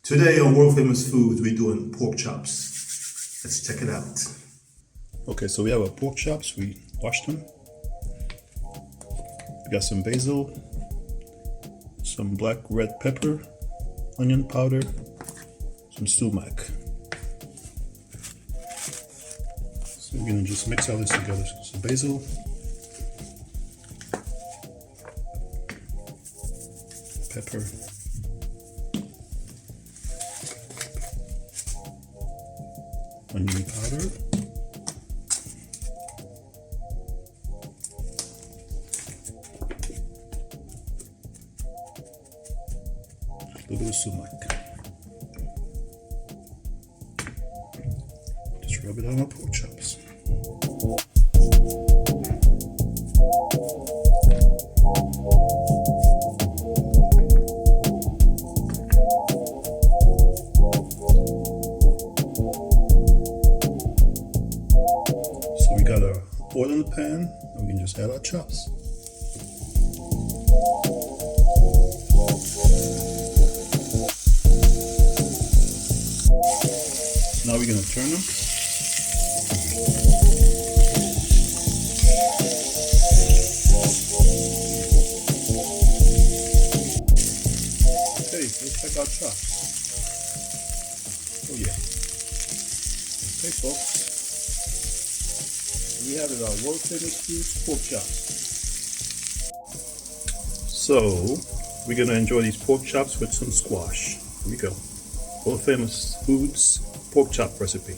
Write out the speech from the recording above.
Today on World Famous Foods, we're doing pork chops. Let's check it out. Okay, so we have our pork chops. We washed them. We got some basil, some black red pepper, onion powder, some sumac. So we're gonna just mix all this together. So basil, pepper, onion powder, a little bit of sumac. Just rub it on our pork chops. So we got our oil in the pan, and we can just add our chops. Now we're going to turn them. Okay, let's check our chops. Oh yeah. Okay folks, we have it, our World Famous Foods pork chops. So, we're going to enjoy these pork chops with some squash. Here we go. World Famous Foods pork chop recipe.